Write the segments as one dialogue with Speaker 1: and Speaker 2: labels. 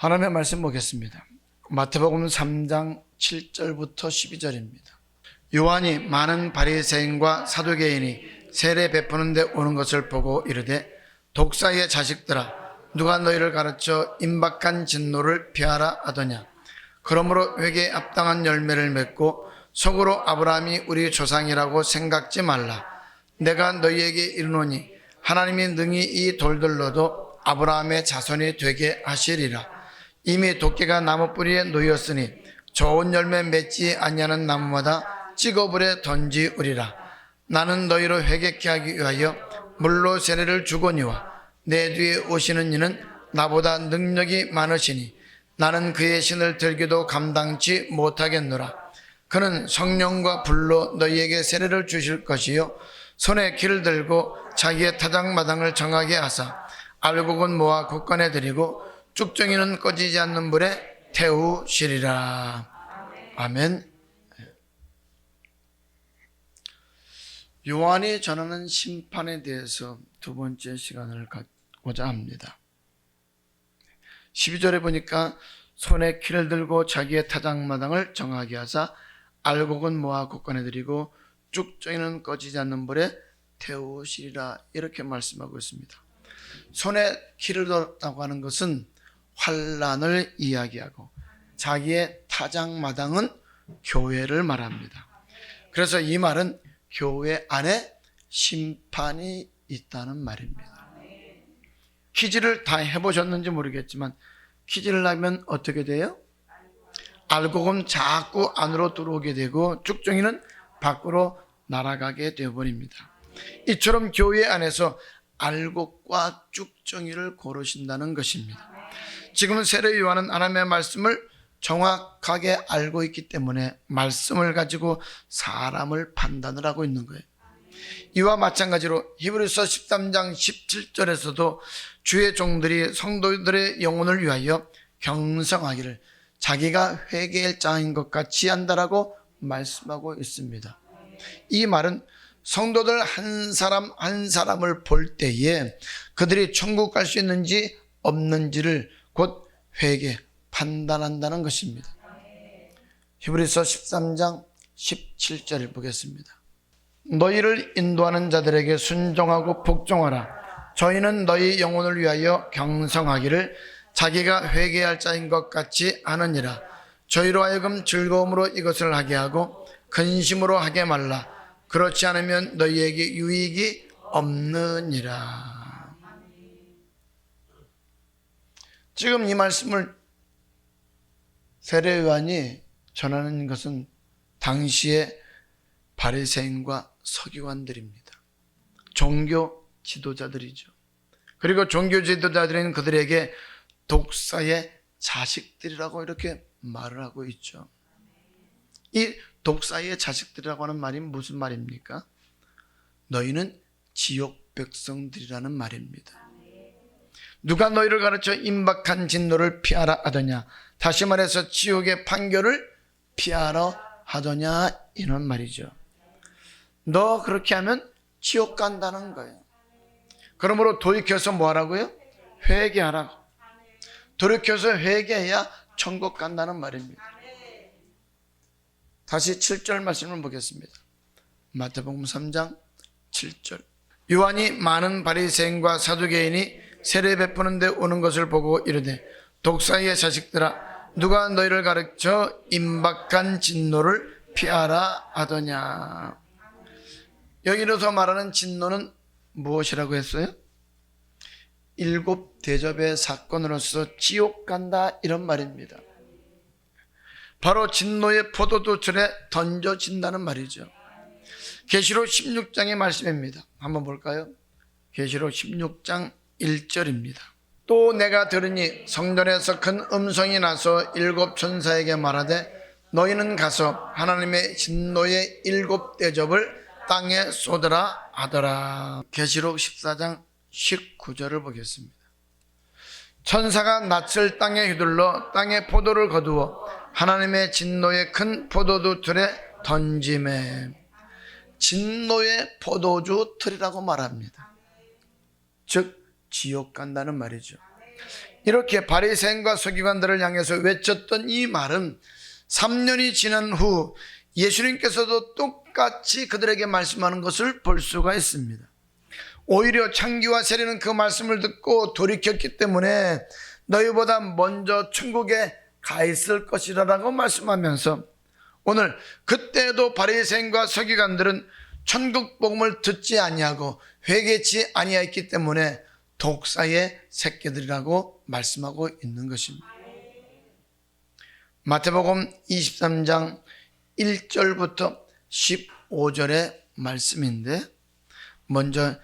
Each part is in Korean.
Speaker 1: 하나님의 말씀 보겠습니다. 마태복음 3장 7절부터 12절입니다. 요한이 많은 바리새인과 사두개인이 세례 베푸는 데 오는 것을 보고 이르되, 독사의 자식들아, 누가 너희를 가르쳐 임박한 진노를 피하라 하더냐. 그러므로 회개에 합당한 열매를 맺고 속으로 아브라함이 우리 조상이라고 생각지 말라. 내가 너희에게 이르노니 하나님이 능히 이 돌들로도 아브라함의 자손이 되게 하시리라. 이미 도끼가 나무 뿌리에 놓였으니 좋은 열매 맺지 아니하는 나무마다 찍어불에 던지우리라. 나는 너희로 회개케 하기 위하여 물로 세례를 주거니와 내 뒤에 오시는 이는 나보다 능력이 많으시니 나는 그의 신을 들기도 감당치 못하겠노라. 그는 성령과 불로 너희에게 세례를 주실 것이요 손에 키를 들고 자기의 타작마당을 정하게 하사 알곡은 모아 굳건에 들이고 쭉정이는 꺼지지 않는 불에 태우시리라. 아멘. 요한이 전하는 심판에 대해서 두 번째 시간을 갖고자 합니다. 12절에 보니까 손에 키를 들고 자기의 타작마당을 정하게 하사 알곡은 모아 굳건에 들이고 쭉정이는 꺼지지 않는 불에 태우시리라, 이렇게 말씀하고 있습니다. 손에 키를 들었다고 하는 것은 환난을 이야기하고, 자기의 타작마당은 교회를 말합니다. 그래서 이 말은 교회 안에 심판이 있다는 말입니다. 퀴즈를 다 해보셨는지 모르겠지만 퀴즈를 하면 어떻게 돼요? 알곡은 자꾸 안으로 들어오게 되고 쭉정이는 밖으로 날아가게 되어버립니다. 이처럼 교회 안에서 알곡과 쭉정이를 고르신다는 것입니다. 지금 세례 요한은 하나님의 말씀을 정확하게 알고 있기 때문에 말씀을 가지고 사람을 판단을 하고 있는 거예요. 이와 마찬가지로 히브리서 13장 17절에서도 주의 종들이 성도들의 영혼을 위하여 경성하기를 자기가 회개할 자인 것 같이 한다라고 말씀하고 있습니다. 이 말은 성도들 한 사람 한 사람을 볼 때에 그들이 천국 갈 수 있는지 없는지를 곧 회개, 판단한다는 것입니다. 히브리서 13장 17절을 보겠습니다. 너희를 인도하는 자들에게 순종하고 복종하라. 저희는 너희 영혼을 위하여 경성하기를 자기가 회개할 자인 것 같이 하느니라. 저희로 하여금 즐거움으로 이것을 하게 하고 근심으로 하게 말라. 그렇지 않으면 너희에게 유익이 없느니라. 지금 이 말씀을 세례 요한이 전하는 것은 당시의 바리새인과 서기관들입니다. 종교 지도자들이죠. 그리고 종교 지도자들은 그들에게 독사의 자식들이라고 이렇게 말을 하고 있죠. 이 독사의 자식들이라고 하는 말이 무슨 말입니까? 너희는 지옥 백성들이라는 말입니다. 누가 너희를 가르쳐 임박한 진노를 피하라 하더냐? 다시 말해서 지옥의 판결을 피하라 하더냐, 이런 말이죠. 너 그렇게 하면 지옥 간다는 거예요. 그러므로 돌이켜서 뭐 하라고요? 회개하라. 돌이켜서 회개해야 천국 간다는 말입니다. 다시 7절 말씀을 보겠습니다. 마태복음 3장 7절. 요한이 많은 바리새인과 사두개인이 세례 베푸는 데 오는 것을 보고 이르되, 독사의 자식들아, 누가 너희를 가르쳐 임박한 진노를 피하라 하더냐. 여기로서 말하는 진노는 무엇이라고 했어요? 7 대접의 사건으로서 지옥 간다, 이런 말입니다. 바로 진노의 포도주틀에 던져진다는 말이죠. 계시록 16장의 말씀입니다. 한번 볼까요? 계시록 16장 1절입니다. 또 내가 들으니 성전에서 큰 음성이 나서 7 천사에게 말하되, 너희는 가서 하나님의 진노의 7 대접을 땅에 쏟으라 하더라. 계시록 14장 19절을 보겠습니다. 천사가 낯을 땅에 휘둘러 땅에 포도를 거두어 하나님의 진노의 큰 포도주 틀에 던짐에. 진노의 포도주 틀이라고 말합니다. 즉 지옥 간다는 말이죠. 이렇게 바리새인과 서기관들을 향해서 외쳤던 이 말은 3년이 지난 후 예수님께서도 똑같이 그들에게 말씀하는 것을 볼 수가 있습니다. 오히려 창기와 세리는 그 말씀을 듣고 돌이켰기 때문에 너희보다 먼저 천국에 가 있을 것이라고 말씀하면서 오늘 그때도 바리새인과 서기관들은 천국 복음을 듣지 아니하고 회개치 아니하였기 때문에 독사의 새끼들이라고 말씀하고 있는 것입니다. 마태복음 23장 1절부터 15절의 말씀인데 먼저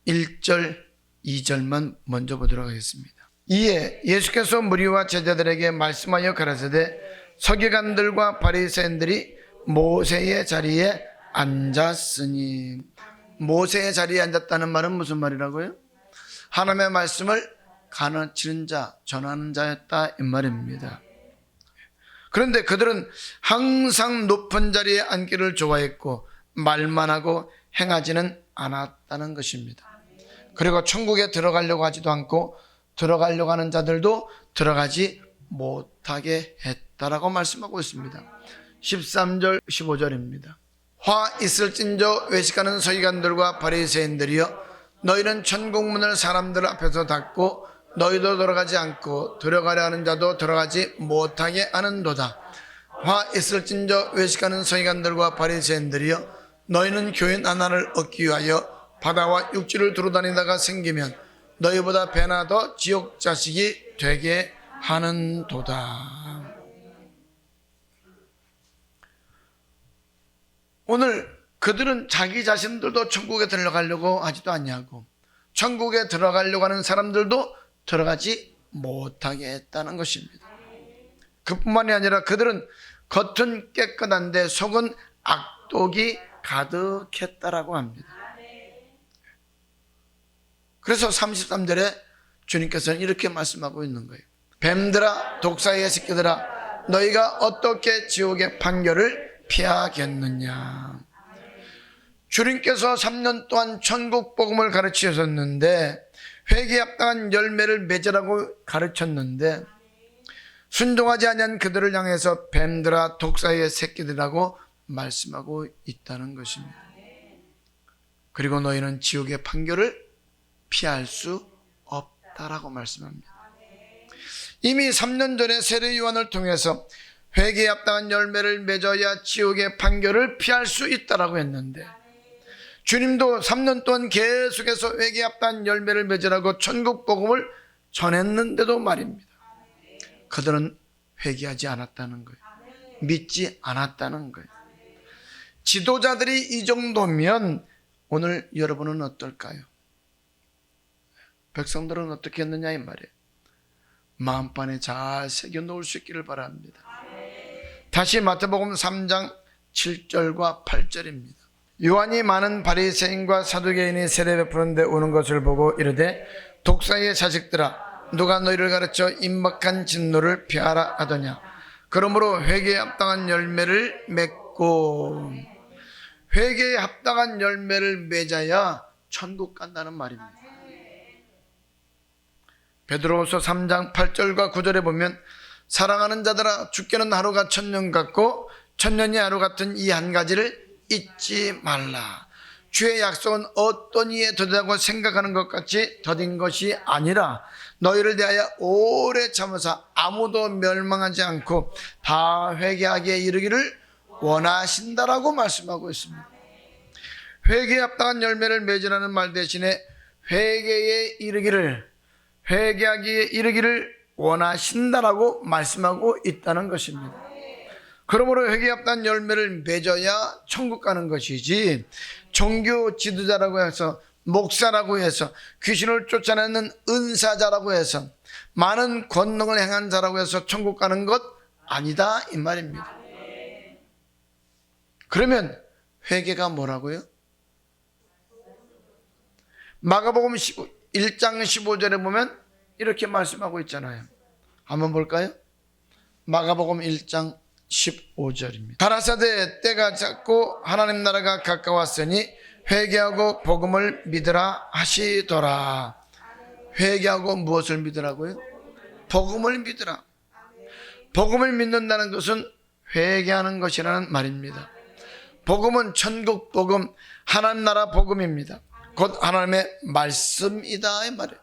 Speaker 1: 1절, 2절만 먼저 보도록 하겠습니다. 이에 예수께서 무리와 제자들에게 말씀하여 가라사대 서기관들과 바리새인들이 모세의 자리에 앉았으니. 모세의 자리에 앉았다는 말은 무슨 말이라고요? 하나님의 말씀을 가르치는 자, 전하는 자였다 이 말입니다. 그런데 그들은 항상 높은 자리에 앉기를 좋아했고 말만 하고 행하지는 않았다는 것입니다. 그리고 천국에 들어가려고 하지도 않고 들어가려고 하는 자들도 들어가지 못하게 했다라고 말씀하고 있습니다. 13절 15절입니다. 화 있을진저 외식하는 서기관들과 바리새인들이여 너희는 천국문을 사람들 앞에서 닫고 너희도 들어가지 않고 들어가려 하는 자도 들어가지 못하게 하는도다. 화 있을진저 외식하는 서기관들과 바리새인들이여 너희는 교인 하나를 얻기 위하여 바다와 육지를 두루다니다가 생기면 너희보다 배나 더 지옥 자식이 되게 하는도다. 오늘 그들은 자기 자신들도 천국에 들어가려고 하지도 않냐고, 천국에 들어가려고 하는 사람들도 들어가지 못하게 했다는 것입니다. 그뿐만이 아니라 그들은 겉은 깨끗한데 속은 악독이 가득했다라고 합니다. 그래서 33절에 주님께서는 이렇게 말씀하고 있는 거예요. 뱀들아, 독사의 새끼들아, 너희가 어떻게 지옥의 판결을 피하겠느냐. 주님께서 3년 동안 천국 복음을 가르치셨는데 회개에 합당한 열매를 맺으라고 가르쳤는데 순종하지 아니한 그들을 향해서 뱀들아, 독사의 새끼들이라고 말씀하고 있다는 것입니다. 그리고 너희는 지옥의 판결을 피할 수 없다라고 말씀합니다. 이미 3년 전에 세례 요한을 통해서 회개에 합당한 열매를 맺어야 지옥의 판결을 피할 수 있다라고 했는데 주님도 3년 동안 계속해서 회개에 합당한 열매를 맺으라고 천국 복음을 전했는데도 말입니다. 그들은 회개하지 않았다는 거예요. 믿지 않았다는 거예요. 지도자들이 이 정도면 오늘 여러분은 어떨까요? 백성들은 어떻게 했느냐 이 말이에요. 마음판에 잘 새겨놓을 수 있기를 바랍니다. 다시 마태복음 3장 7절과 8절입니다. 요한이 많은 바리새인과 사두개인이 세례 베푸는데 오는 것을 보고 이르되 독사의 자식들아, 누가 너희를 가르쳐 임박한 진노를 피하라 하더냐. 그러므로 회개에 합당한 열매를 맺고, 회개에 합당한 열매를 맺어야 천국 간다는 말입니다. 베드로후서 3장 8절과 9절에 보면 사랑하는 자들아, 죽게는 하루가 1000년 같고 1000년이 하루 같은 이 한 가지를 잊지 말라. 주의 약속은 어떤 이에 더디다고 생각하는 것 같이 더딘 것이 아니라 너희를 대하여 오래 참으사 아무도 멸망하지 않고 다 회개하기에 이르기를 원하신다라고 말씀하고 있습니다. 회개에 합당한 열매를 맺으라는 말 대신에 회개에 이르기를, 회개하기에 이르기를 원하신다라고 말씀하고 있다는 것입니다. 그러므로 회개에 합당한 열매를 맺어야 천국 가는 것이지, 종교 지도자라고 해서, 목사라고 해서, 귀신을 쫓아내는 은사자라고 해서, 많은 권능을 행한 자라고 해서 천국 가는 것 아니다 이 말입니다. 그러면 회개가 뭐라고요? 마가복음 1장 15절에 보면 이렇게 말씀하고 있잖아요. 한번 볼까요? 마가복음 1장 15절입니다. 가라사대 때가 찼고 하나님 나라가 가까웠으니 회개하고 복음을 믿으라 하시더라. 회개하고 무엇을 믿으라고요? 복음을 믿으라. 복음을 믿는다는 것은 회개하는 것이라는 말입니다. 복음은 천국 복음, 하나님 나라 복음입니다. 곧 하나님의 말씀이다 이 말이에요.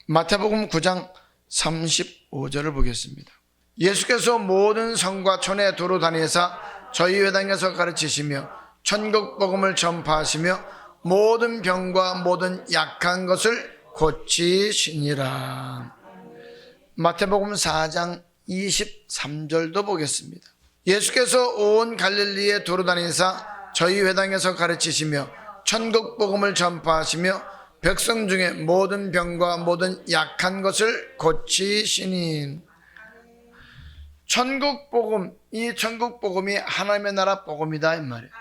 Speaker 1: 마태복음 9장 35절을 보겠습니다. 예수께서 모든 성과 촌에 두루 다니사 저희 회당에서 가르치시며 천국 복음을 전파하시며 모든 병과 모든 약한 것을 고치시니라. 마태복음 4장 23절도 보겠습니다. 예수께서 온 갈릴리에 두루 다니사 저희 회당에서 가르치시며 천국 복음을 전파하시며 백성 중에 모든 병과 모든 약한 것을 고치시니. 천국 복음, 이 천국 복음이 하나님의 나라 복음이다 이 말이에요.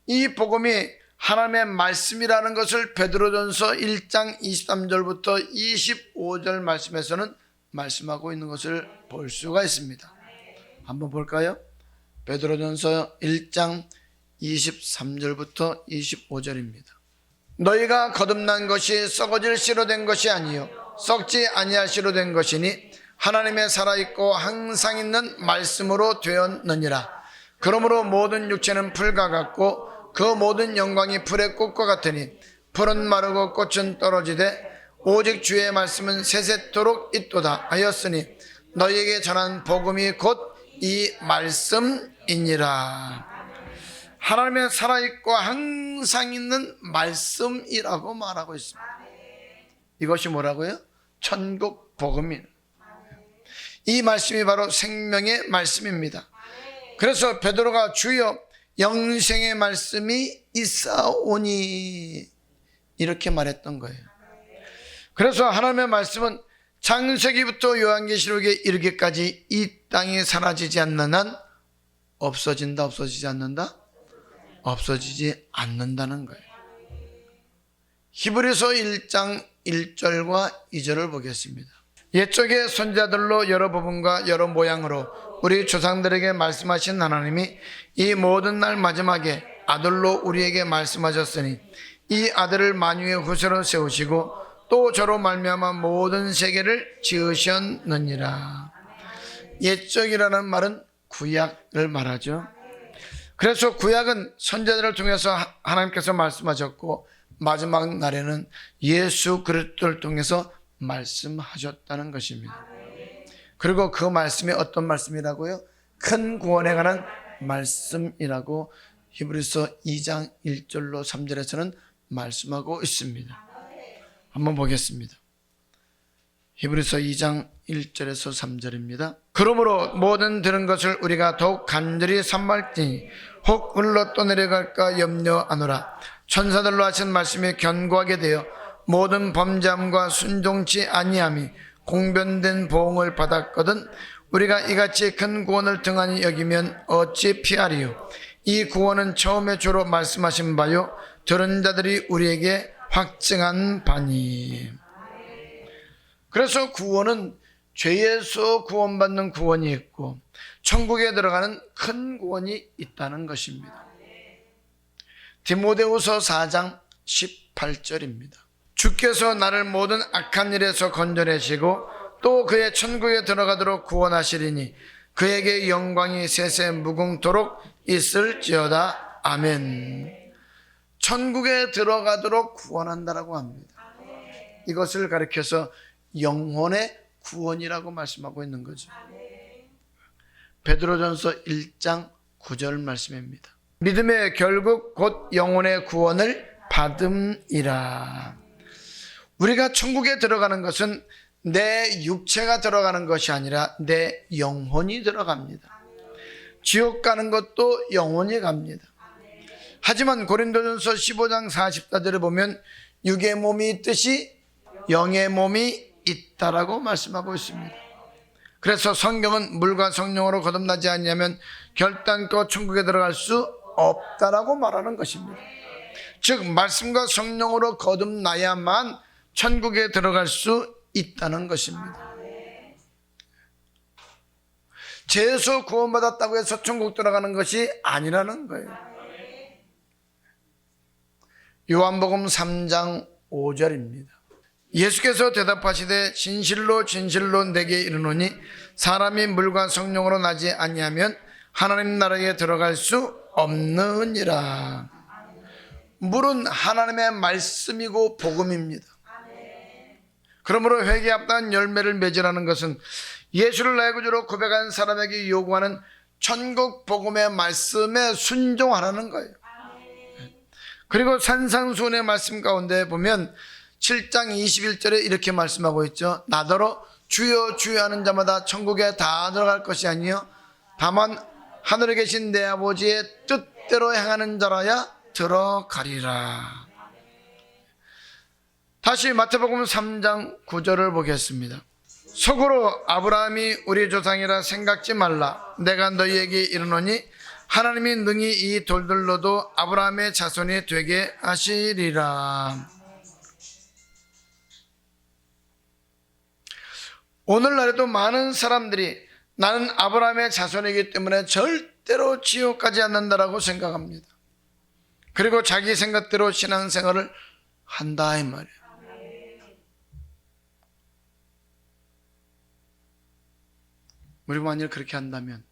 Speaker 1: 이 복음이 하나님의 말씀이라는 것을 베드로전서 1장 23절부터 25절 말씀에서는 말씀하고 있는 것을 볼 수가 있습니다. 한번 볼까요? 베드로전서 1장 23절부터 25절입니다. 너희가 거듭난 것이 썩어질 씨로 된 것이 아니요 썩지 아니할 씨로 된 것이니 하나님의 살아있고 항상 있는 말씀으로 되었느니라. 그러므로 모든 육체는 풀과 같고 그 모든 영광이 풀의 꽃과 같으니 풀은 마르고 꽃은 떨어지되 오직 주의 말씀은 세세토록 있도다 하였으니 너희에게 전한 복음이 곧 이 말씀이니라. 하나님의 살아있고 항상 있는 말씀이라고 말하고 있습니다. 이것이 뭐라고요? 천국 복음입니다. 이 말씀이 바로 생명의 말씀입니다. 그래서 베드로가 주여 영생의 말씀이 있사오니 이렇게 말했던 거예요. 그래서 하나님의 말씀은 창세기부터 요한계시록에 이르기까지 이 땅이 사라지지 않는 한 없어진다, 없어지지 않는다? 없어지지 않는다는 거예요. 히브리서 1장 1절과 2절을 보겠습니다. 옛적의 선지자들로 여러 부분과 여러 모양으로 우리 조상들에게 말씀하신 하나님이 이 모든 날 마지막에 아들로 우리에게 말씀하셨으니 이 아들을 만유의 후세로 세우시고 또 저로 말미암아 모든 세계를 지으셨느니라. 옛적이라는 말은 구약을 말하죠. 그래서 구약은 선지자들을 통해서 하나님께서 말씀하셨고 마지막 날에는 예수 그리스도를 통해서 말씀하셨다는 것입니다. 그리고 그 말씀이 어떤 말씀이라고요? 큰 구원에 관한 말씀이라고 히브리서 2장 1절로 3절에서는 말씀하고 있습니다. 한번 보겠습니다. 히브리서 2장 1절에서 3절입니다. 그러므로 모든 들은 것을 우리가 더욱 간절히 삼말지니 혹 흘러 떠내려갈까 염려하노라. 천사들로 하신 말씀이 견고하게 되어 모든 범죄함과 순종치 아니함이 공변된 보응을 받았거든 우리가 이같이 큰 구원을 등한히 여기면 어찌 피하리요. 이 구원은 처음에 주로 말씀하신 바요 들은 자들이 우리에게 확증한 바니. 그래서 구원은 죄에서 구원받는 구원이 있고 천국에 들어가는 큰 구원이 있다는 것입니다. 디모데후서 4장 18절입니다. 주께서 나를 모든 악한 일에서 건져내시고 또 그의 천국에 들어가도록 구원하시리니 그에게 영광이 세세 무궁토록 있을지어다. 아멘. 천국에 들어가도록 구원한다라고 합니다. 이것을 가리켜서 영혼의 구원이라고 말씀하고 있는 거죠. 베드로전서 1장 9절 말씀입니다. 믿음의 결국 곧 영혼의 구원을 받음이라. 우리가 천국에 들어가는 것은 내 육체가 들어가는 것이 아니라 내 영혼이 들어갑니다. 지옥 가는 것도 영혼이 갑니다. 하지만 고린도전서 15장 44절에 보면 육의 몸이 있듯이 영의 몸이 있다라고 말씀하고 있습니다. 그래서 성경은 물과 성령으로 거듭나지 않으면 결단코 천국에 들어갈 수 없다라고 말하는 것입니다. 즉 말씀과 성령으로 거듭나야만 천국에 들어갈 수 있다는 것입니다. 죄에서 구원받았다고 해서 천국 들어가는 것이 아니라는 거예요. 요한복음 3장 5절입니다. 예수께서 대답하시되 진실로 진실로 내게 이르노니 사람이 물과 성령으로 나지 아니하면 하나님 나라에 들어갈 수 없느니라. 물은 하나님의 말씀이고 복음입니다. 그러므로 회개에 합당한 열매를 맺으라는 것은 예수를 나의 구주로 고백한 사람에게 요구하는 천국 복음의 말씀에 순종하라는 거예요. 그리고 산상수훈의 말씀 가운데 보면 7장 21절에 이렇게 말씀하고 있죠. 나더러 주여 주여 하는 자마다 천국에 다 들어갈 것이 아니요 다만 하늘에 계신 내 아버지의 뜻대로 행하는 자라야 들어가리라. 다시 마태복음 3장 9절을 보겠습니다. 속으로 아브라함이 우리 조상이라 생각지 말라. 내가 너희에게 이르노니 하나님이 능히 이 돌들로도 아브라함의 자손이 되게 하시리라. 오늘날에도 많은 사람들이 나는 아브라함의 자손이기 때문에 절대로 지옥 가지 않는다라고 생각합니다. 그리고 자기 생각대로 신앙생활을 한다 이 말이에요. 우리 만일 그렇게 한다면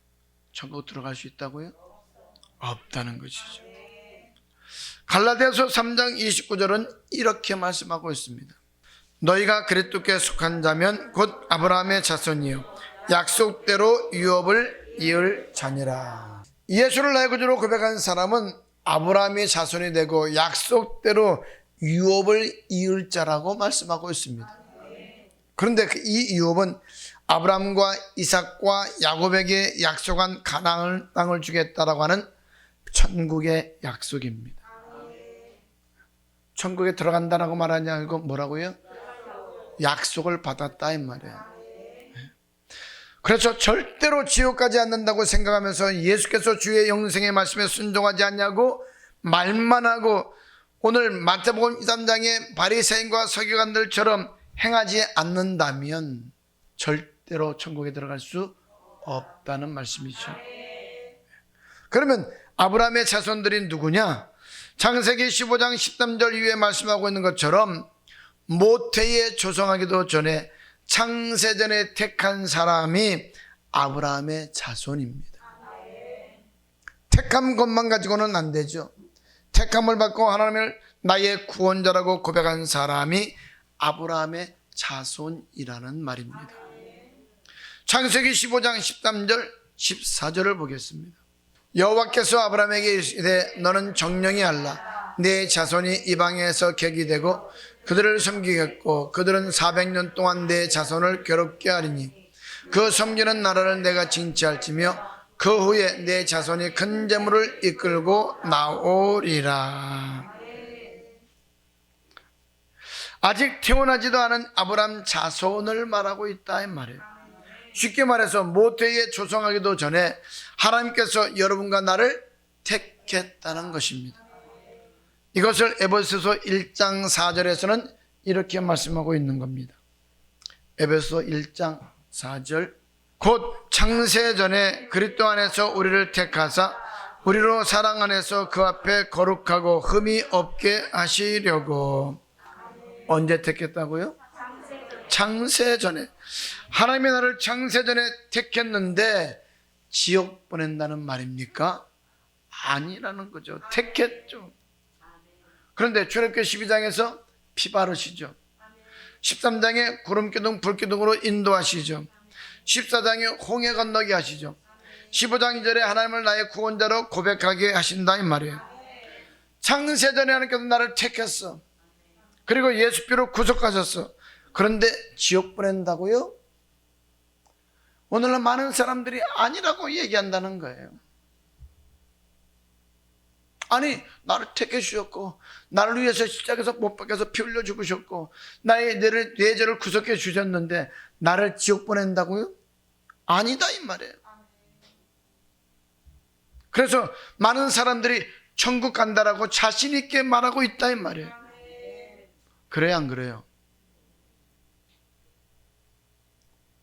Speaker 1: 천국 들어갈 수 있다고요? 없다는 것이죠. 갈라디아서 3장 29절은 이렇게 말씀하고 있습니다. 너희가 그리스도께 속한 자면 곧 아브라함의 자손이요 약속대로 유업을 이을 자니라. 예수를 나의 구주로 고백한 사람은 아브라함의 자손이 되고 약속대로 유업을 이을 자라고 말씀하고 있습니다. 그런데 이 유업은 아브라함과 이삭과 야곱에게 약속한 가나안 땅을 주겠다라고 하는 천국의 약속입니다. 천국에 들어간다라고 말하지 않고 뭐라고요? 약속을 받았다 이 말이에요. 그래서 절대로 지옥 가지 않는다고 생각하면서 예수께서 주의 영생의 말씀에 순종하지 않냐고 말만 하고 오늘 마태복음 3장의 바리새인과 서기관들처럼 행하지 않는다면 절대로 천국에 들어갈 수 없다는 말씀이죠. 그러면 아브라함의 자손들이 누구냐? 창세기 15장 13절 이후에 말씀하고 있는 것처럼 모태에 조성하기도 전에 창세전에 택한 사람이 아브라함의 자손입니다. 택한 것만 가지고는 안 되죠. 택함을 받고 하나님을 나의 구원자라고 고백한 사람이 아브라함의 자손이라는 말입니다. 창세기 15장 13절 14절을 보겠습니다. 여호와께서 아브라함에게 이르시되 너는 정령이 알라. 네 자손이 이방에서 객이 되고 그들을 섬기겠고 그들은 400년 동안 내 자손을 괴롭게 하리니 그 섬기는 나라를 내가 징치할지며 그 후에 내 자손이 큰 재물을 이끌고 나오리라. 아직 태어나지도 않은 아브라함 자손을 말하고 있다 이 말이에요. 쉽게 말해서 모태에 조성하기도 전에 하나님께서 여러분과 나를 택했다는 것입니다. 이것을 에베소서 1장 4절에서는 이렇게 말씀하고 있는 겁니다. 에베소 1장 4절 곧 창세전에 그리스도 안에서 우리를 택하사 우리로 사랑 안에서 그 앞에 거룩하고 흠이 없게 하시려고. 언제 택했다고요? 창세전에. 하나님이 나를 창세전에 택했는데 지옥 보낸다는 말입니까? 아니라는 거죠. 택했죠. 그런데 출애굽기 12장에서 피 바르시죠. 13장에 구름기둥 불기둥으로 인도하시죠. 14장에 홍해 건너게 하시죠. 15장 2절에 하나님을 나의 구원자로 고백하게 하신다 이 말이에요. 창세전에 하나님께서 나를 택했어. 그리고 예수피로 구속하셨어. 그런데 지옥 보낸다고요? 오늘날 많은 사람들이 아니라고 얘기한다는 거예요. 아니 나를 택해 주셨고 나를 위해서 십자가에서 못 박혀서 피 흘려 죽으셨고 나의 내 죄를 구속해 주셨는데 나를 지옥 보낸다고요? 아니다 이 말이에요. 그래서 많은 사람들이 천국 간다라고 자신 있게 말하고 있다 이 말이에요. 그래요 안 그래요?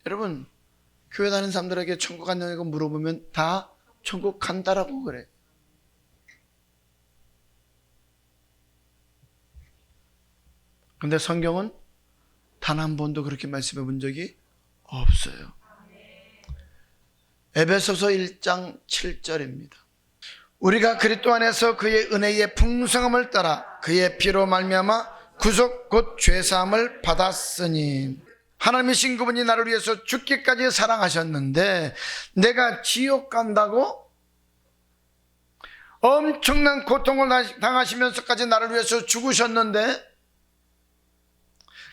Speaker 1: 여러분 교회 다니는 사람들에게 천국 간다고 물어보면 다 천국 간다라고 그래. 근데 성경은 단 한 번도 그렇게 말씀해 본 적이 없어요. 에베소서 1장 7절입니다. 우리가 그리스도 안에서 그의 은혜의 풍성함을 따라 그의 피로 말미암아 구속 곧 죄사함을 받았으니, 하나님이신 그분이 나를 위해서 죽기까지 사랑하셨는데 내가 지옥 간다고 엄청난 고통을 당하시면서까지 나를 위해서 죽으셨는데,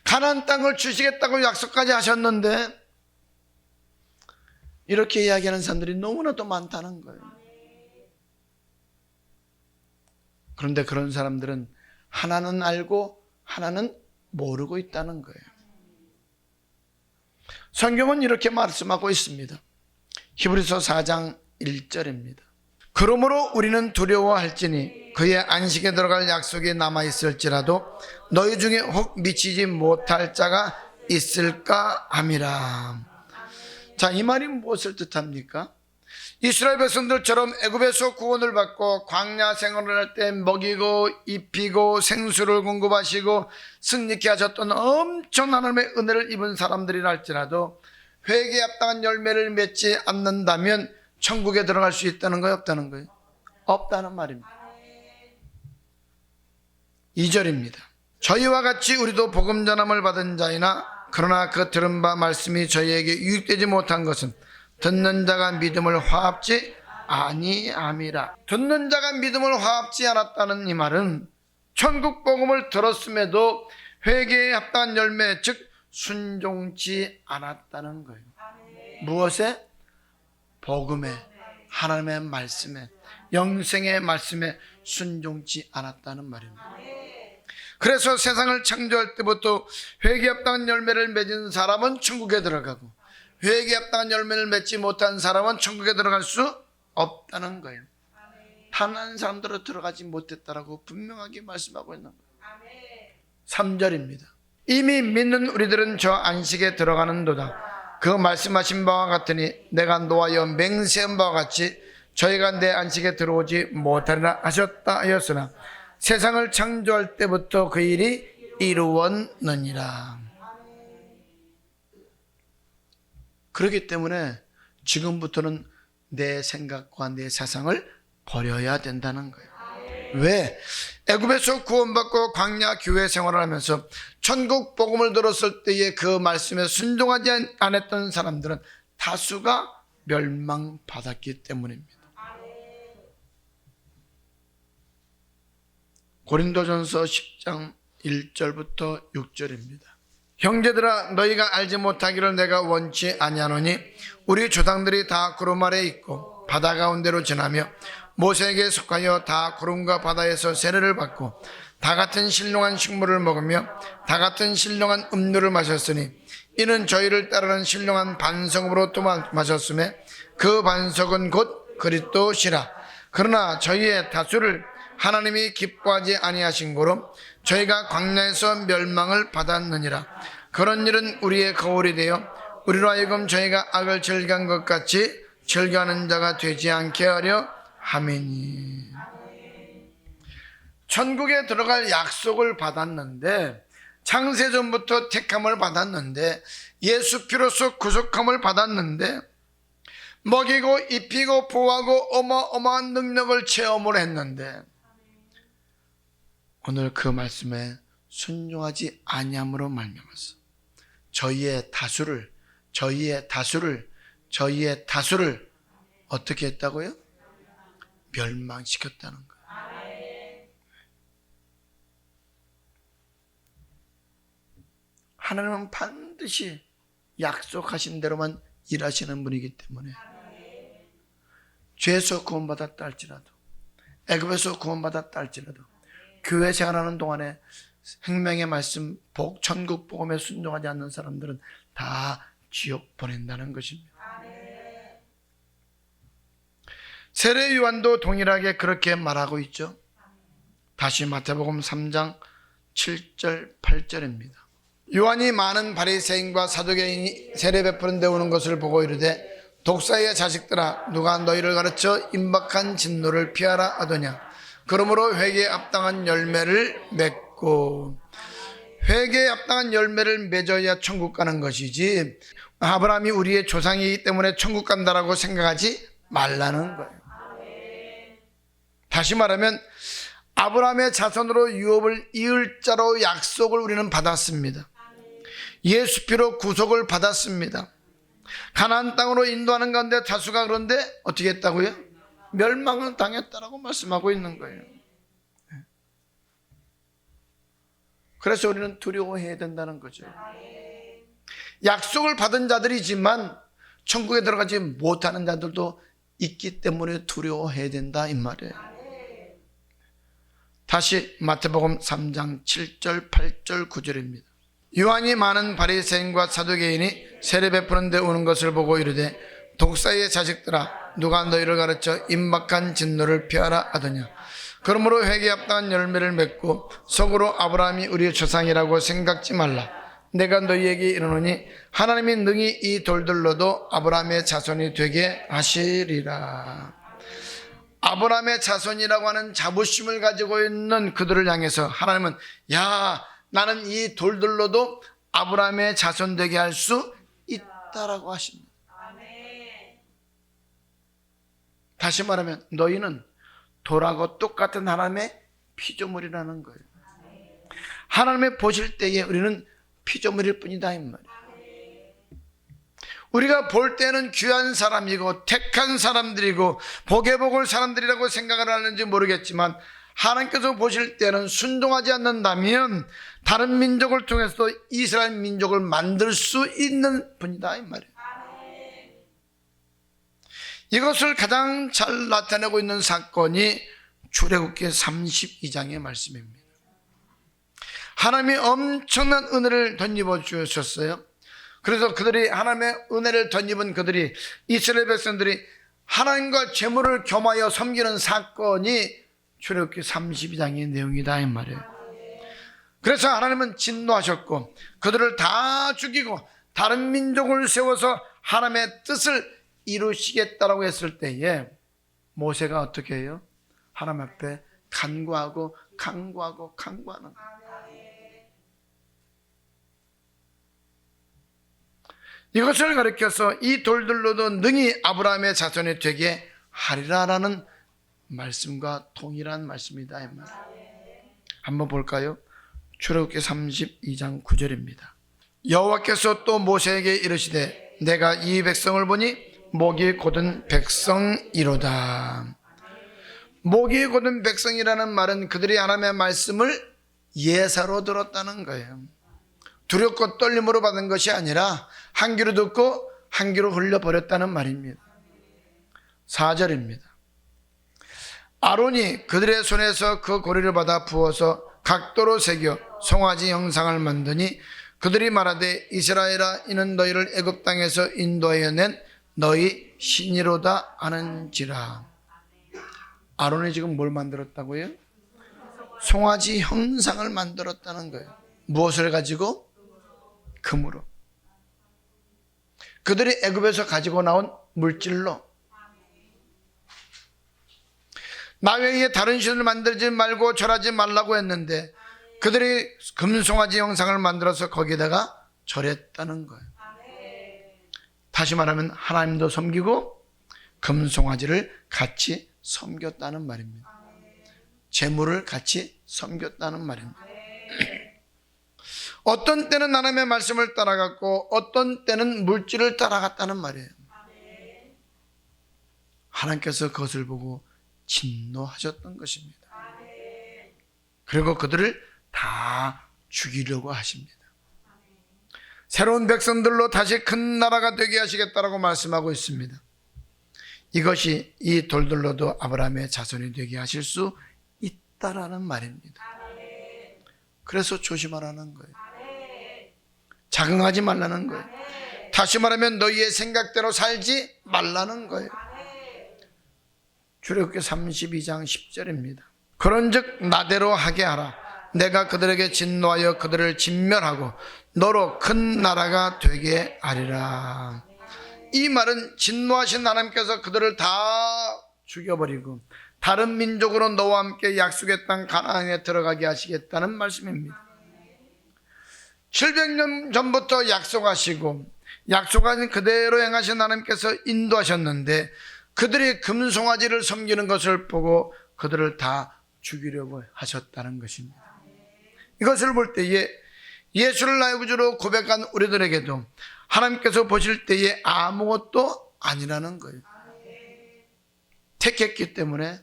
Speaker 1: 가나안 땅을 주시겠다고 약속까지 하셨는데, 이렇게 이야기하는 사람들이 너무나도 많다는 거예요. 그런데 그런 사람들은 하나는 알고 하나는 모르고 있다는 거예요. 성경은 이렇게 말씀하고 있습니다. 히브리서 4장 1절입니다. 그러므로 우리는 두려워할지니 그의 안식에 들어갈 약속이 남아있을지라도 너희 중에 혹 미치지 못할 자가 있을까 함이라. 자, 이 말이 무엇을 뜻합니까? 이스라엘 백성들처럼 애굽에서 구원을 받고 광야 생활을 할 때 먹이고 입히고 생수를 공급하시고 승리케 하셨던 엄청난 하나님의 은혜를 입은 사람들이라 할지라도 회개에 합당한 열매를 맺지 않는다면 천국에 들어갈 수 있다는 거예요, 없다는 거예요? 없다는 말입니다. 2절입니다. 저희와 같이 우리도 복음 전함을 받은 자이나 그러나 그 들은 바 말씀이 저희에게 유익되지 못한 것은 듣는 자가 믿음을 화합지 아니함이라. 듣는 자가 믿음을 화합지 않았다는 이 말은 천국 복음을 들었음에도 회개에 합당한 열매, 즉 순종치 않았다는 거예요. 무엇에? 복음에, 하나님의 말씀에, 영생의 말씀에 순종치 않았다는 말입니다. 그래서 세상을 창조할 때부터 회개에 합당한 열매를 맺은 사람은 천국에 들어가고 회개에 합당한 열매를 맺지 못한 사람은 천국에 들어갈 수 없다는 거예요. 단 한 사람들로 들어가지 못했다라고 분명하게 말씀하고 있는 거예요. 3절입니다. 이미 믿는 우리들은 저 안식에 들어가는도다. 그 말씀하신 바와 같으니 내가 노하여 맹세한 바와 같이 저희가 내 안식에 들어오지 못하리라 하셨다 하였으나 세상을 창조할 때부터 그 일이 이루었느니라. 그렇기 때문에 지금부터는 내 생각과 내 사상을 버려야 된다는 거예요. 왜? 애굽에서 구원받고 광야 교회 생활을 하면서 천국 복음을 들었을 때의 그 말씀에 순종하지 않았던 사람들은 다수가 멸망받았기 때문입니다. 고린도전서 10장 1절부터 6절입니다. 형제들아, 너희가 알지 못하기를 내가 원치 아니하노니 우리 조상들이 다 구름 아래 있고 바다 가운데로 지나며 모세에게 속하여 다 구름과 바다에서 세례를 받고 다 같은 신령한 식물을 먹으며 다 같은 신령한 음료를 마셨으니 이는 저희를 따르는 신령한 반석으로 또 마셨음에 그 반석은 곧 그리스도시라. 그러나 저희의 다수를 하나님이 기뻐하지 아니하신 고로 저희가 광야에서 멸망을 받았느니라. 그런 일은 우리의 거울이 되어 우리로 하여금 저희가 악을 즐겨한 것 같이 즐겨하는 자가 되지 않게 하려 함이니. 천국에 들어갈 약속을 받았는데, 창세전부터 택함을 받았는데, 예수 피로써 구속함을 받았는데, 먹이고 입히고 보호하고 어마어마한 능력을 체험을 했는데 오늘 그 말씀에 순종하지 아니함으로 말미암아서 저희의 다수를 어떻게 했다고요? 멸망시켰다는 거예요. 하나님은 반드시 약속하신 대로만 일하시는 분이기 때문에 죄에서 구원받았다 할지라도 애굽에서 구원받았다 할지라도 교회 생활하는 동안에 생명의 말씀, 천국 복음에 순종하지 않는 사람들은 다 지옥 보낸다는 것입니다. 세례 요한도 동일하게 그렇게 말하고 있죠. 다시 마태복음 3장 7절 8절입니다. 요한이 많은 바리새인과 사두개인이 세례 베푸는 데 오는 것을 보고 이르되 독사의 자식들아, 누가 너희를 가르쳐 임박한 진노를 피하라 하더냐. 그러므로 회개에 합당한 열매를 맺고. 회개에 합당한 열매를 맺어야 천국 가는 것이지, 아브라함이 우리의 조상이기 때문에 천국 간다라고 생각하지 말라는 거예요. 다시 말하면 아브라함의 자손으로 유업을 이을 자로 약속을 우리는 받았습니다. 예수 피로 구속을 받았습니다. 가나안 땅으로 인도하는 가운데 다수가 그런데 어떻게 했다고요? 멸망을 당했다라고 말씀하고 있는 거예요. 그래서 우리는 두려워해야 된다는 거죠. 약속을 받은 자들이지만 천국에 들어가지 못하는 자들도 있기 때문에 두려워해야 된다 이 말이에요. 다시 마태복음 3장 7절 8절 9절입니다. 유한이 많은 바리새인과 사두개인이 세례 베푸는 데 오는 것을 보고 이르되 독사의 자식들아 누가 너희를 가르쳐 임박한 진노를 피하라 하더냐. 그러므로 회개에 합당한 열매를 맺고 속으로 아브라함이 우리의 조상이라고 생각지 말라. 내가 너희에게 이르노니 하나님이 능히 이 돌들로도 아브라함의 자손이 되게 하시리라. 아브라함의 자손이라고 하는 자부심을 가지고 있는 그들을 향해서 하나님은 야 나는 이 돌들로도 아브라함의 자손 되게 할 수 있다라고 하십니다. 다시 말하면 너희는 돌하고 똑같은 하나님의 피조물이라는 거예요. 하나님의 보실 때에 우리는 피조물일 뿐이다 이 말이에요. 우리가 볼 때는 귀한 사람이고 택한 사람들이고 복에 복을 사람들이라고 생각을 하는지 모르겠지만 하나님께서 보실 때는 순종하지 않는다면 다른 민족을 통해서 이스라엘 민족을 만들 수 있는 분이다 이 말이에요. 이것을 가장 잘 나타내고 있는 사건이 출애굽기 32장의 말씀입니다. 하나님이 엄청난 은혜를 덧입어 주셨어요. 그래서 그들이 하나님의 은혜를 덧입은 그들이 이스라엘 백성들이 하나님과 재물을 겸하여 섬기는 사건이 출애굽기 32장의 내용이다 이 말이에요. 그래서 하나님은 진노하셨고 그들을 다 죽이고 다른 민족을 세워서 하나님의 뜻을 이루시겠다라고 했을 때에 모세가 어떻게 해요? 하나님 앞에 간구하고 간구하고 간구하는 거예요. 이것을 가리켜서 이 돌들로도 능히 아브라함의 자손이 되게 하리라라는 말씀과 동일한 말씀이다 이 말. 한번 볼까요? 출애굽기 32장 9절입니다. 여호와께서 또 모세에게 이르시되 내가 이 백성을 보니 목이 곧은 백성이로다. 목이 곧은 백성이라는 말은 그들이 하나님의 말씀을 예사로 들었다는 거예요. 두렵고 떨림으로 받은 것이 아니라 한 귀로 듣고 한 귀로 흘려버렸다는 말입니다. 4절입니다. 아론이 그들의 손에서 그 고리를 받아 부어서 각도로 새겨 송아지 형상을 만드니 그들이 말하되 이스라엘아 이는 너희를 애굽 땅에서 인도하여 낸 너희 신이로다 하는지라. 아론이 지금 뭘 만들었다고요? 송아지 형상을 만들었다는 거예요. 무엇을 가지고? 금으로. 그들이 애굽에서 가지고 나온 물질로. 나 외에 다른 신을 만들지 말고 절하지 말라고 했는데 그들이 금송아지 형상을 만들어서 거기다가 절했다는 거예요. 다시 말하면 하나님도 섬기고 금송아지를 같이 섬겼다는 말입니다. 재물을 같이 섬겼다는 말입니다. 어떤 때는 하나님의 말씀을 따라갔고 어떤 때는 물질을 따라갔다는 말이에요. 하나님께서 그것을 보고 진노하셨던 것입니다. 그리고 그들을 다 죽이려고 하십니다. 새로운 백성들로 다시 큰 나라가 되게 하시겠다라고 말씀하고 있습니다. 이것이 이 돌들로도 아브라함의 자손이 되게 하실 수 있다라는 말입니다. 그래서 조심하라는 거예요. 자긍하지 말라는 거예요. 다시 말하면 너희의 생각대로 살지 말라는 거예요. 출애굽기 32장 10절입니다. 그런즉 나대로 하게 하라. 내가 그들에게 진노하여 그들을 진멸하고 너로 큰 나라가 되게 하리라. 이 말은 진노하신 하나님께서 그들을 다 죽여버리고 다른 민족으로 너와 함께 약속의 땅 가나안에 들어가게 하시겠다는 말씀입니다. 700년 전부터 약속하시고 약속하신 그대로 행하신 하나님께서 인도하셨는데 그들이 금송아지를 섬기는 것을 보고 그들을 다 죽이려고 하셨다는 것입니다. 이것을 볼 때에 예수를 나의 구주로 고백한 우리들에게도 하나님께서 보실 때에 아무것도 아니라는 거예요. 택했기 때문에,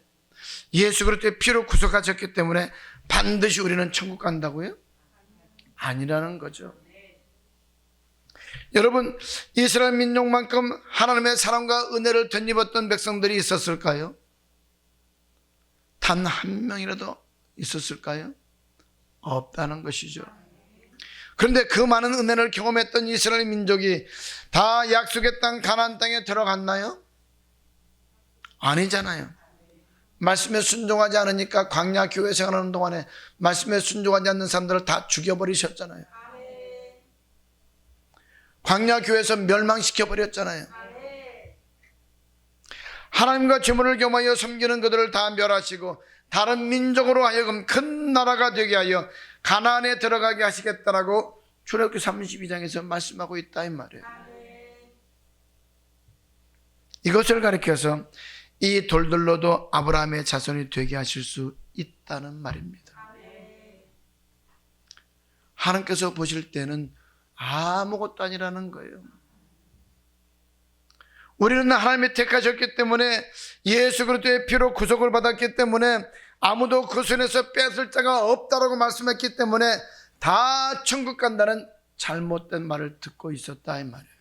Speaker 1: 예수 그리스도의 피로 구속하셨기 때문에 반드시 우리는 천국 간다고요? 아니라는 거죠. 여러분, 이스라엘 민족만큼 하나님의 사랑과 은혜를 덧입었던 백성들이 있었을까요? 단 한 명이라도 있었을까요? 없다는 것이죠. 그런데 그 많은 은혜를 경험했던 이스라엘 민족이 다 약속의 땅 가나안 땅에 들어갔나요? 아니잖아요. 말씀에 순종하지 않으니까 광야 교회 생활하는 동안에 말씀에 순종하지 않는 사람들을 다 죽여버리셨잖아요. 광야 교회에서 멸망시켜버렸잖아요. 하나님과 재물을 겸하여 섬기는 그들을 다 멸하시고 다른 민족으로 하여금 큰 나라가 되게 하여 가나안에 들어가게 하시겠다라고 출애굽기 32장에서 말씀하고 있다 이 말이에요. 이것을 가리켜서 이 돌들로도 아브라함의 자손이 되게 하실 수 있다는 말입니다. 하나님께서 보실 때는 아무것도 아니라는 거예요. 우리는 하나님이 택하셨기 때문에, 예수 그리스도의 피로 구속을 받았기 때문에 아무도 그 손에서 뺏을 자가 없다라고 말씀했기 때문에 다 천국 간다는 잘못된 말을 듣고 있었다 이 말이에요.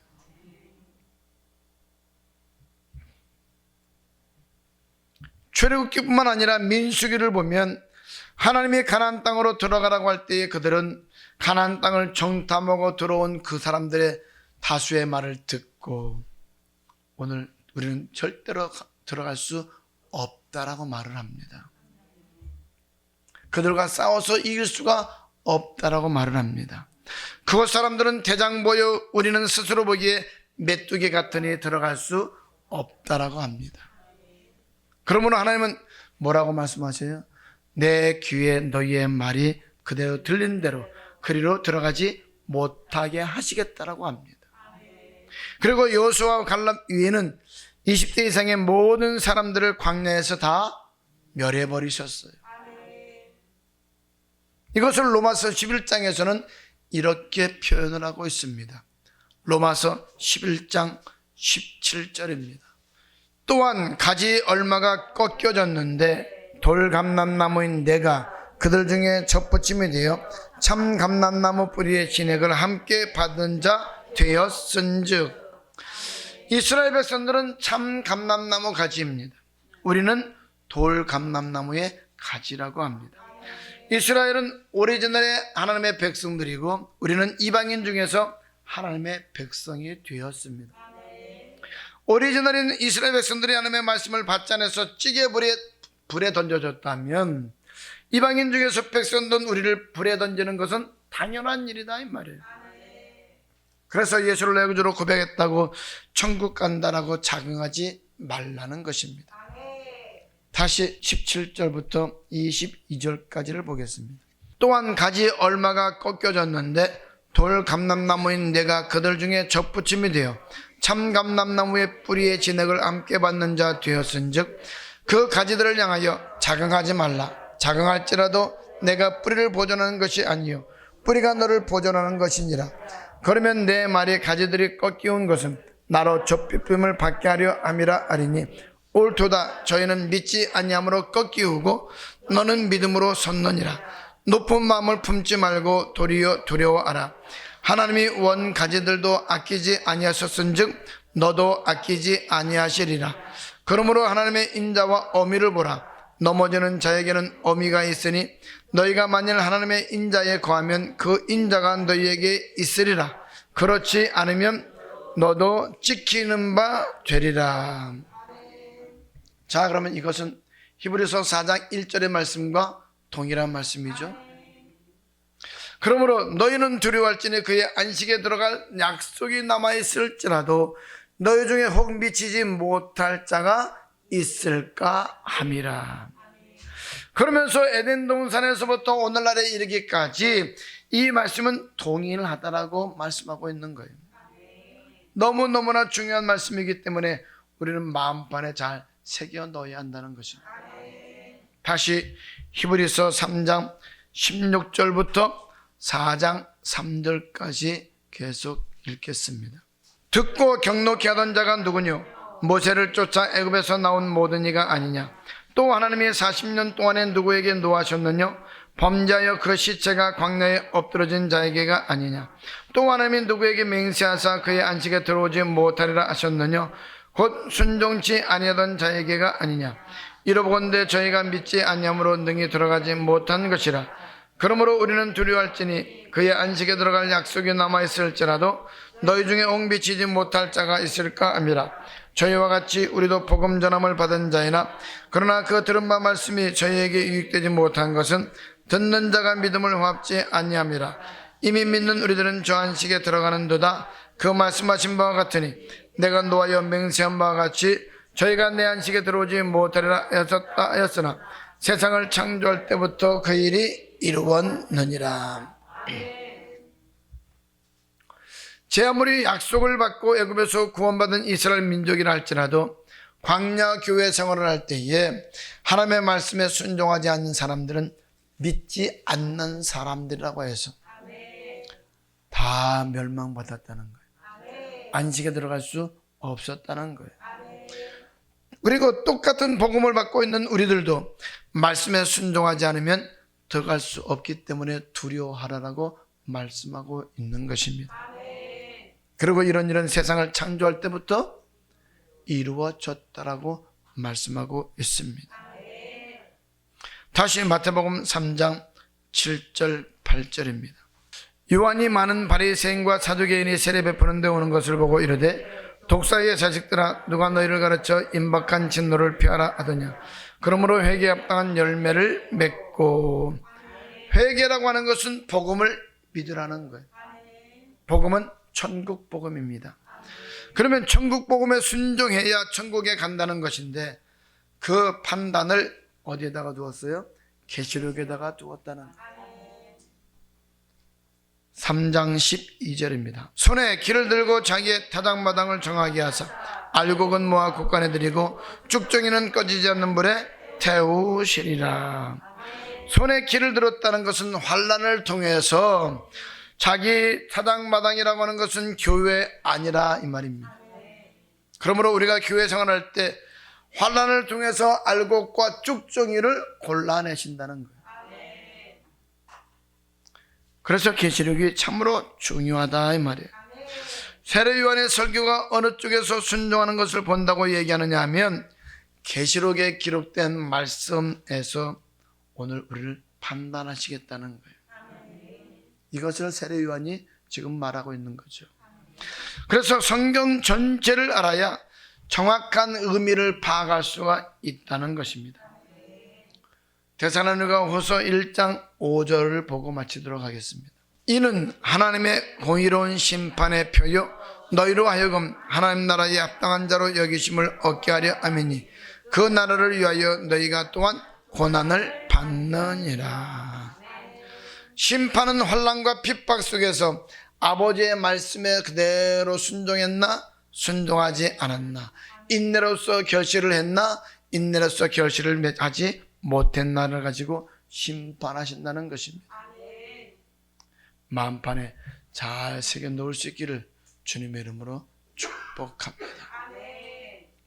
Speaker 1: 출애굽기뿐만 아니라 민수기를 보면 하나님이 가나안 땅으로 들어가라고 할 때에 그들은 가나안 땅을 정탐하고 들어온 그 사람들의 다수의 말을 듣고 오늘 우리는 절대로 들어갈 수 없다라고 말을 합니다. 그들과 싸워서 이길 수가 없다라고 말을 합니다. 그곳 사람들은 대장 보여 우리는 스스로 보기에 메뚜기 같으니 들어갈 수 없다라고 합니다. 그러므로 하나님은 뭐라고 말씀하세요? 내 귀에 너희의 말이 그대로 들린 대로 그리로 들어가지 못하게 하시겠다라고 합니다. 그리고 여호수아와 갈렙 위에는 20대 이상의 모든 사람들을 광야에서 다 멸해버리셨어요. 이것을 로마서 11장에서는 이렇게 표현을 하고 있습니다. 로마서 11장 17절입니다. 또한 가지 얼마가 꺾여졌는데 돌감람나무인 내가 그들 중에 접붙임이 되어 참 감람나무 뿌리의 진액을 함께 받은 자 되었은즉. 이스라엘 백성들은 참 감람나무 가지입니다. 우리는 돌감람나무의 가지라고 합니다. 이스라엘은 오래전에 하나님의 백성들이고 우리는 이방인 중에서 하나님의 백성이 되었습니다. 오리지널인 이스라엘 백성들이 하나님의 말씀을 받지 않아서 불에 던져졌다면 이방인 중에서 백성된 우리를 불에 던지는 것은 당연한 일이다 이 말이에요. 그래서 예수를 내 구주로 고백했다고 천국 간다라고 자긍하지 말라는 것입니다. 다시 17절부터 22절까지를 보겠습니다. 또한 가지 얼마가 꺾여졌는데 돌감람나무인 내가 그들 중에 접붙임이 되어 참 감람나무의 뿌리의 진액을 함께 받는 자 되었은즉 그 가지들을 향하여 자긍하지 말라. 자긍할지라도 내가 뿌리를 보존하는 것이 아니요 뿌리가 너를 보존하는 것이니라. 그러면 내 말이 가지들이 꺾이온 것은 나로 좁힘을 받게 하려 함이라 하리니 옳도다. 저희는 믿지 아니함으로 꺾이우고 너는 믿음으로 섰느니라. 높은 마음을 품지 말고 도리어 두려워하라. 하나님이 원 가지들도 아끼지 아니하셨은즉 너도 아끼지 아니하시리라. 그러므로 하나님의 인자와 어미를 보라. 넘어지는 자에게는 어미가 있으니 너희가 만일 하나님의 인자에 거하면 그 인자가 너희에게 있으리라. 그렇지 않으면 너도 찍히는 바 되리라. 자, 그러면 이것은 히브리서 4장 1절의 말씀과 동일한 말씀이죠. 그러므로 너희는 두려워할지니 그의 안식에 들어갈 약속이 남아있을지라도 너희 중에 혹 미치지 못할 자가 있을까 함이라. 그러면서 에덴 동산에서부터 오늘날에 이르기까지 이 말씀은 동일하다라고 말씀하고 있는 거예요. 너무너무나 중요한 말씀이기 때문에 우리는 마음판에 잘 새겨 넣어야 한다는 것입니다. 다시 히브리서 3장 16절부터 4장 3절까지 계속 읽겠습니다. 듣고 경록히 하던 자가 누구뇨? 모세를 쫓아 애굽에서 나온 모든 이가 아니냐? 또 하나님이 40년 동안에 누구에게 노하셨느냐? 범죄하여 그 시체가 광야에 엎드러진 자에게가 아니냐? 또 하나님이 누구에게 맹세하사 그의 안식에 들어오지 못하리라 하셨느냐? 곧 순종치 아니하던 자에게가 아니냐? 이러보건대 저희가 믿지 아니함으로 능히 들어가지 못한 것이라. 그러므로 우리는 두려워할지니 그의 안식에 들어갈 약속이 남아있을지라도 너희 중에 옹비치지 못할 자가 있을까 함이라. 저희와 같이 우리도 복음 전함을 받은 자이나 그러나 그 들은 바 말씀이 저희에게 유익되지 못한 것은 듣는 자가 믿음을 화합지 아니함이라. 이미 믿는 우리들은 저 안식에 들어가는도다. 그 말씀하신 바와 같으니 내가 노하여 맹세한 바와 같이 저희가 내 안식에 들어오지 못하리라 하였으나 세상을 창조할 때부터 그 일이 이루었느니라. 제 아무리 약속을 받고 애굽에서 구원받은 이스라엘 민족이라 할지라도 광야 교회 생활을 할 때에 하나님의 말씀에 순종하지 않는 사람들은 믿지 않는 사람들이라고 해서 다 멸망받았다는 거예요. 안식에 들어갈 수 없었다는 거예요. 그리고 똑같은 복음을 받고 있는 우리들도 말씀에 순종하지 않으면 들어갈 수 없기 때문에 두려워하라라고 말씀하고 있는 것입니다. 그리고 이런 세상을 창조할 때부터 이루어졌다라고 말씀하고 있습니다. 다시 마태복음 3장 7절 8절입니다. 요한이 많은 바리새인과 사두개인이 세례 베푸는 데 오는 것을 보고 이르되 독사의 자식들아 누가 너희를 가르쳐 임박한 진노를 피하라 하더냐. 그러므로 회개에 합당한 열매를 맺고. 회개라고 하는 것은 복음을 믿으라는 거예요. 복음은 천국 복음입니다. 그러면 천국 복음에 순종해야 천국에 간다는 것인데 그 판단을 어디에다가 두었어요? 계시록에다가 두었다는 거예요. 3장 12절입니다. 손에 길을 들고 자기의 타작마당을 정하게 하사 알곡은 모아 국간에 들이고 쭉정이는 꺼지지 않는 불에 태우시리라. 손에 길을 들었다는 것은 환난을 통해서 자기 타작마당이라고 하는 것은 교회 아니라 이 말입니다. 그러므로 우리가 교회 생활할 때 환난을 통해서 알곡과 쭉정이를 골라내신다는 거예요. 그래서 계시록이 참으로 중요하다 이 말이에요. 세례 요한의 설교가 어느 쪽에서 순종하는 것을 본다고 얘기하느냐 하면 계시록에 기록된 말씀에서 오늘 우리를 판단하시겠다는 거예요. 이것을 세례 요한이 지금 말하고 있는 거죠. 그래서 성경 전체를 알아야 정확한 의미를 파악할 수가 있다는 것입니다. 데살로니가 후서 1장 5절을 보고 마치도록 하겠습니다. 이는 하나님의 공의로운 심판의 표요 너희로 하여금 하나님 나라에 합당한 자로 여기심을 얻게 하려 함이니 그 나라를 위하여 너희가 또한 고난을 받느니라. 심판은 환난과 핍박 속에서 아버지의 말씀에 그대로 순종했나 순종하지 않았나, 인내로서 결실을 했나 인내로서 결실을 하지 못했나를 가지고 심판하신다는 것입니다. 마음판에 잘 새겨 놓을 수 있기를 주님의 이름으로 축복합니다.